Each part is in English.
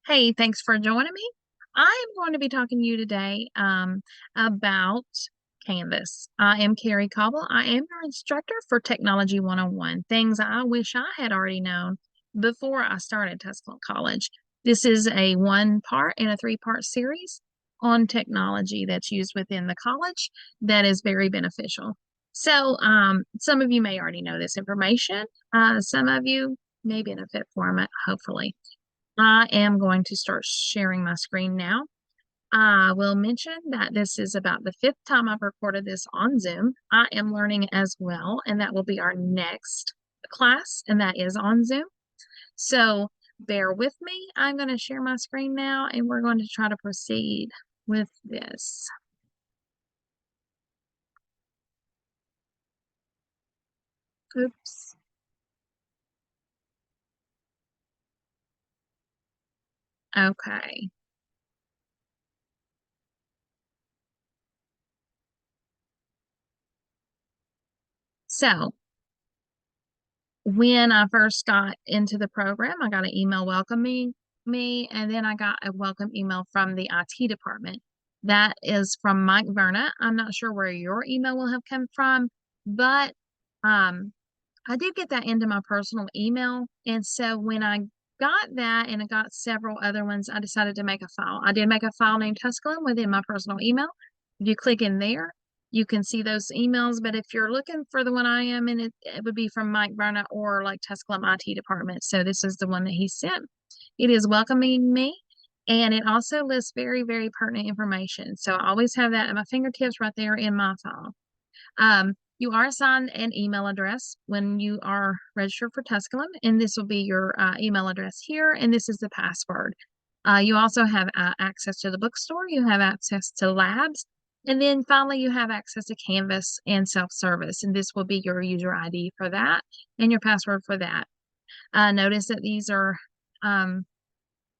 Hey, thanks for joining me. I am going to be talking to you today about Canvas. I am Carrie Cobble. I am your instructor for Technology 101, things I wish I had already known before I started Tuscaloosa College. This is a one-part and a three-part series on technology that's used within the college that is very beneficial. So, some of you may already know this information. Some of you may benefit from it, hopefully. I am going to start sharing my screen now. I will mention that this is about the fifth time I've recorded this on Zoom. I am learning as well, and that will be our next class, and that is on Zoom. So bear with me. I'm going to share my screen now, and we're going to try to proceed with this. Oops. Okay. So when I first got into the program, I got an email welcoming me, and then I got a welcome email from the IT department. That is from Mike Verna. I'm not sure where your email will have come from, but um, I did get that into my personal email. And so when I got that and I got several other ones, I decided to make a file. I did make a file named Tusculum within my personal email. If you click in there, you can see those emails. But if you're looking for the one I am in, it would be from Mike Berna or like Tusculum IT department. So this is the one that he sent. It is welcoming me. And it also lists very, very pertinent information. So I always have that at my fingertips right there in my file. You are assigned an email address when you are registered for Tusculum, and this will be your email address here, and this is the password. You also have access to the bookstore, you have access to labs, and then finally you have access to Canvas and self-service, and this will be your user ID for that and your password for that. Notice that these are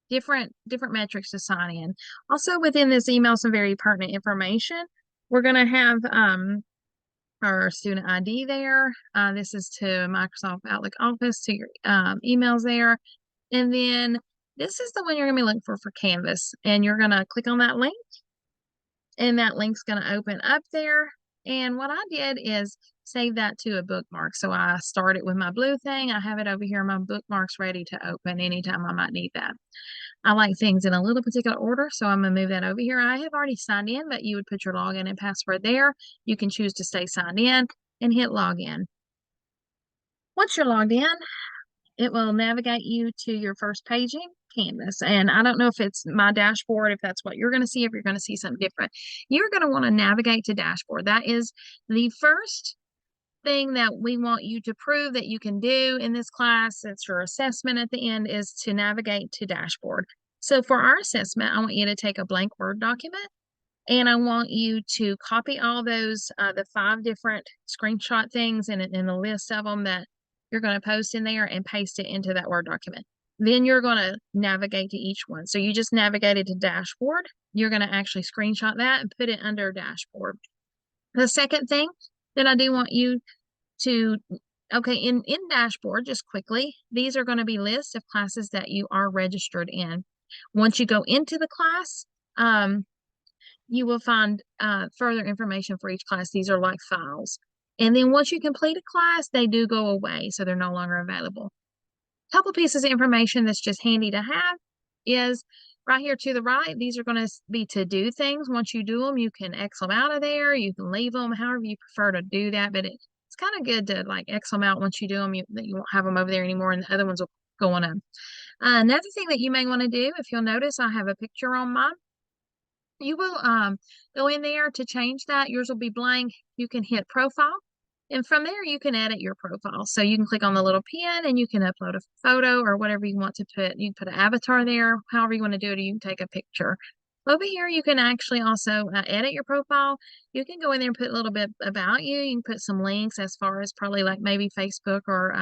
different metrics to sign in. Also within this email, some very pertinent information. We're going to have our student ID there. This is to Microsoft Outlook Office, to your emails there. And then this is the one you're going to be looking for Canvas. And you're going to click on that link, and that link's going to open up there. And what I did is save that to a bookmark. So I started with my blue thing. I have it over here. My bookmark's ready to open anytime I might need that. I like things in a little particular order, so I'm going to move that over here. I have already signed in, but you would put your login and password there. You can choose to stay signed in and hit login. Once you're logged in, it will navigate you to your first page in Canvas. And I don't know if it's my dashboard, if that's what you're going to see, if you're going to see something different. You're going to want to navigate to dashboard. That is the first thing that we want you to prove that you can do in this class. It's your assessment at the end, is to navigate to dashboard. So for our assessment, I want you to take a blank Word document, and I want you to copy all those, the 5 different screenshot things and the list of them that you're going to post in there, and paste it into that Word document. Then you're going to navigate to each one. So you just navigated to dashboard. You're going to actually screenshot that and put it under dashboard. The second thing that I do want you to, okay, in dashboard, just quickly, these are going to be lists of classes that you are registered in. Once you go into the class, you will find further information for each class. These are like files. And then once you complete a class, they do go away, so they're no longer available. A couple pieces of information that's just handy to have is right here to the right. These are going to be to-do things. Once you do them, you can X them out of there. You can leave them, however you prefer to do that. But it's kind of good to like X them out once you do them. You won't have them over there anymore, and the other ones will go on up. Another thing that you may want to do, if you'll notice, I have a picture on mine. You will go in there to change that. Yours will be blank. You can hit profile, and from there you can edit your profile. So you can click on the little pen and you can upload a photo or whatever you want to put. You can put an avatar there, however you want to do it, or you can take a picture. Over here, you can actually also edit your profile. You can go in there and put a little bit about you. You can put some links as far as probably like maybe Facebook or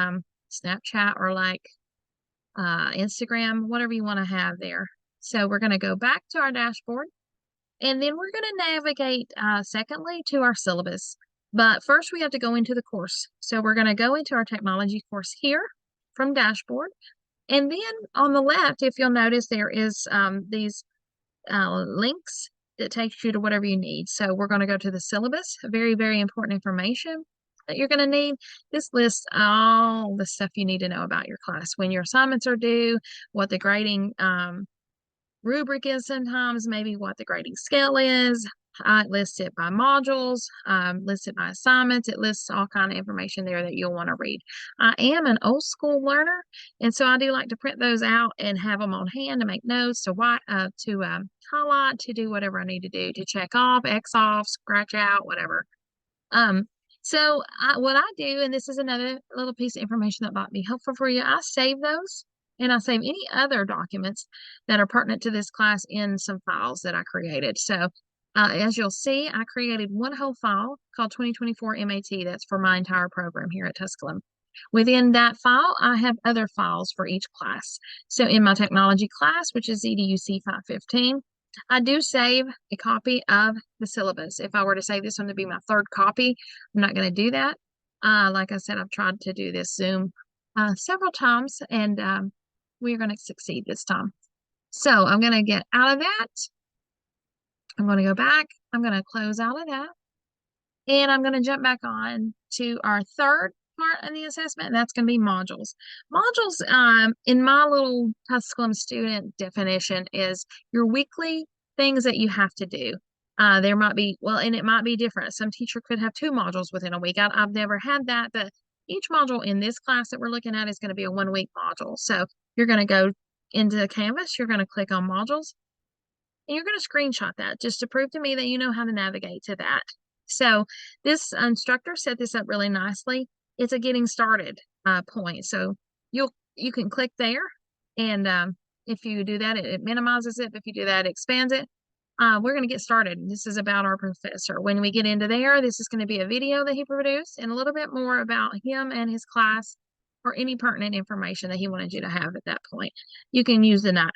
Snapchat or like Instagram, whatever you want to have there. So we're going to go back to our dashboard. And then we're going to navigate, secondly, to our syllabus. But first, we have to go into the course. So we're going to go into our technology course here from dashboard. And then on the left, if you'll notice, there is these links that takes you to whatever you need. So we're going to go to the syllabus, very, very important information that you're going to need. This lists all the stuff you need to know about your class, when your assignments are due, what the grading rubric is sometimes, maybe what the grading scale is. It lists it by modules, lists it by assignments. It lists all kind of information there that you'll want to read. I am an old school learner, and so I do like to print those out and have them on hand to make notes, to highlight, to do whatever I need to do, to check off, X off, scratch out, whatever. What I do, and this is another little piece of information that might be helpful for you, I save those, and I save any other documents that are pertinent to this class in some files that I created. So as you'll see, I created one whole file called 2024 MAT. That's for my entire program here at Tusculum. Within that file, I have other files for each class. So in my technology class, which is EDUC 515, I do save a copy of the syllabus. If I were to save this one to be my third copy, I'm not going to do that. Like I said, I've tried to do this Zoom several times, and we're going to succeed this time. So I'm going to get out of that. I'm going to go back. I'm going to close out of that. And I'm going to jump back on to our third part of the assessment, and that's going to be modules. Modules, in my little Tusculum student definition, is your weekly things that you have to do. There might be, well, and it might be different. Some teacher could have 2 modules within a week. I've never had that, but each module in this class that we're looking at is going to be a 1-week module. So you're going to go into Canvas, you're going to click on modules, and you're going to screenshot that just to prove to me that you know how to navigate to that. So this instructor set this up really nicely. It's a getting started point. So you can click there, and if you do that, it minimizes it. If you do that, it expands it. We're going to get started. This is about our professor. When we get into there, this is going to be a video that he produced and a little bit more about him and his class, or any pertinent information that he wanted you to have at that point. You can use the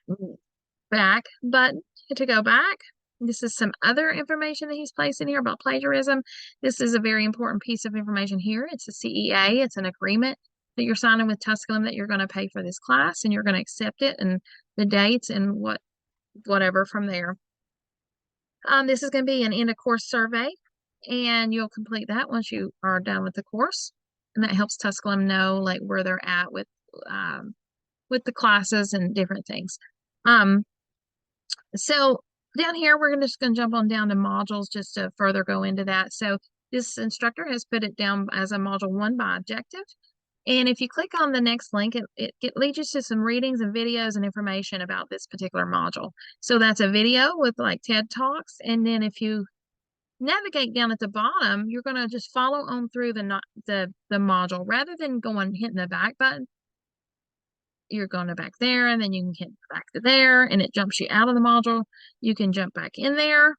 back button to go back. This is some other information that he's placed in here about plagiarism. This is a very important piece of information here. It's a CEA. It's an agreement that you're signing with Tusculum that you're going to pay for this class, and you're going to accept it, and the dates and whatever from there. This is going to be an end of course survey, and you'll complete that once you are done with the course, and that helps Tusculum know like where they're at with the classes and different things. So down here, we're just going to jump on down to modules just to further go into that. So this instructor has put it down as a module 1 by objective. And if you click on the next link, it leads you to some readings and videos and information about this particular module. So that's a video with like TED Talks. And then if you navigate down at the bottom, you're going to just follow on through the module rather than hitting the back button. You're going to back there, and then you can hit back to there, and it jumps you out of the module. You can jump back in there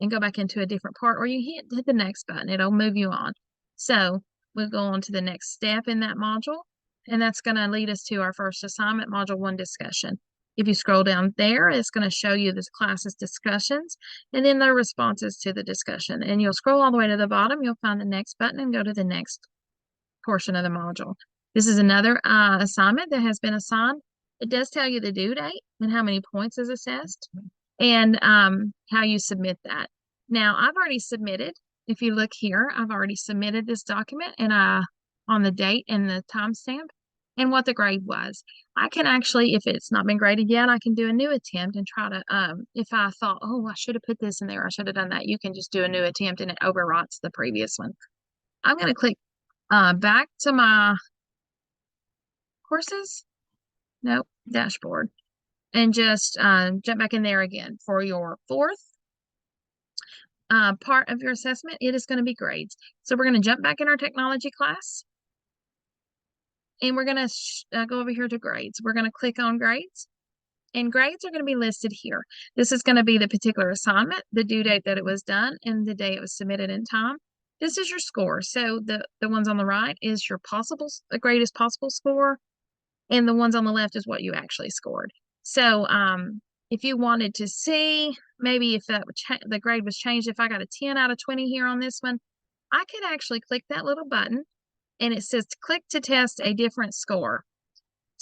and go back into a different part, or you hit the next button. It'll move you on. So we'll go on to the next step in that module, and that's going to lead us to our first assignment, Module 1 discussion. If you scroll down there, it's going to show you this class's discussions and then their responses to the discussion. And you'll scroll all the way to the bottom, you'll find the next button and go to the next portion of the module. This is another assignment that has been assigned. It does tell you the due date and how many points is assessed, and how you submit that. Now, I've already submitted. If you look here, I've already submitted this document, and on the date and the timestamp and what the grade was. I can actually, if it's not been graded yet, I can do a new attempt and try to, if I thought, oh, I should have put this in there, I should have done that, you can just do a new attempt and it overwrites the previous one. I'm going to click back to my courses, nope, dashboard, and just jump back in there again for your fourth part of your assessment. It is going to be grades. So we're going to jump back in our technology class, and we're going to go over here to grades. We're going to click on grades, and grades are going to be listed here. This is going to be the particular assignment, the due date that it was done, and the day it was submitted in time. This is your score. So the ones on the right is your the greatest possible score, and the ones on the left is what you actually scored. So if you wanted to see maybe if the grade was changed, if I got a 10 out of 20 here on this one, I could actually click that little button, and it says click to test a different score.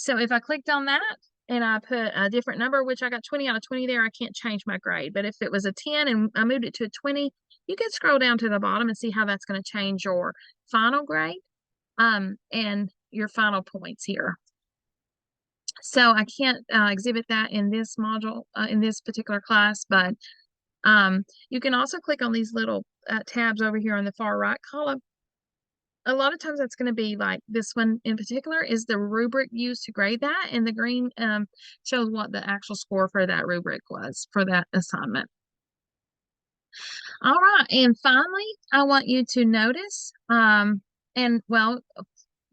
So if I clicked on that and I put a different number, which I got 20 out of 20 there, I can't change my grade. But if it was a 10 and I moved it to a 20, you could scroll down to the bottom and see how that's going to change your final grade and your final points here. So I can't exhibit that in this module, in this particular class, but you can also click on these little tabs over here on the far right column. A lot of times that's going to be like this one in particular is the rubric used to grade that, and the green shows what the actual score for that rubric was for that assignment. All right, and finally, I want you to notice, and well,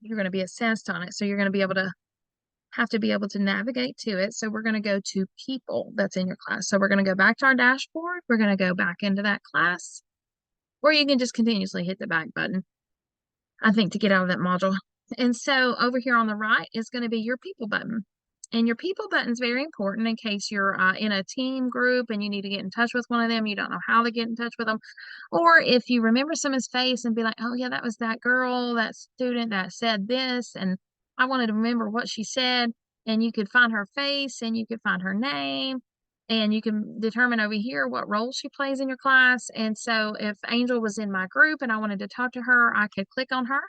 you're going to be assessed on it, so you're going to be able to have to be able to navigate to it. So we're going to go to people that's in your class. So we're going to go back to our dashboard. We're going to go back into that class, or you can just continuously hit the back button, I think, to get out of that module. And so over here on the right is going to be your people button. And your people button is very important in case you're in a team group and you need to get in touch with one of them. You don't know how to get in touch with them. Or if you remember someone's face and be like, oh, yeah, that was that girl, that student that said this. And I wanted to remember what she said. And you could find her face and you could find her name. And you can determine over here what role she plays in your class. And so if Angel was in my group and I wanted to talk to her, I could click on her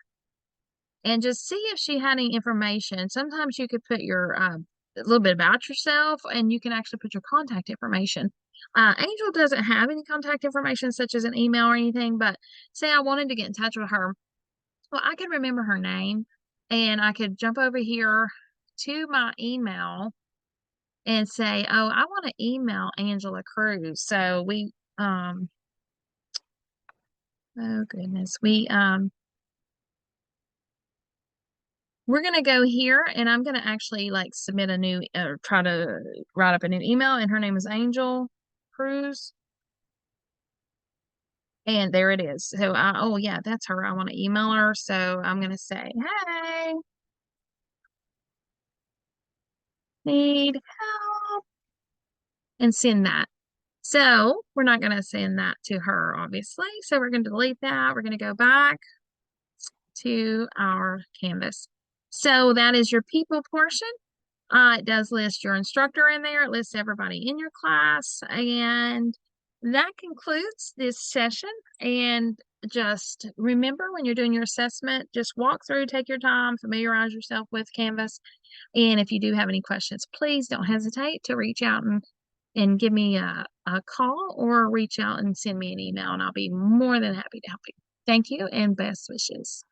and just see if she had any information. Sometimes you could put your a little bit about yourself, and you can actually put your contact information. Angel doesn't have any contact information such as an email or anything, but say I wanted to get in touch with her, well, I could remember her name, and I could jump over here to my email and say, oh, I want to email Angela Cruz. So oh goodness, we're going to go here and I'm going to actually like submit a new or try to write up a new email, and her name is Angel Cruz. And there it is. So oh yeah, that's her. I want to email her. So I'm going to say, hey, need help, and send that. So we're not going to send that to her, obviously. So we're going to delete that. We're going to go back to our Canvas. So that is your people portion. It does list your instructor in there. It lists everybody in your class. And that concludes this session. And just remember, when you're doing your assessment, just walk through, take your time, familiarize yourself with Canvas. And if you do have any questions, please don't hesitate to reach out and give me a call, or reach out and send me an email, and I'll be more than happy to help you. Thank you and best wishes.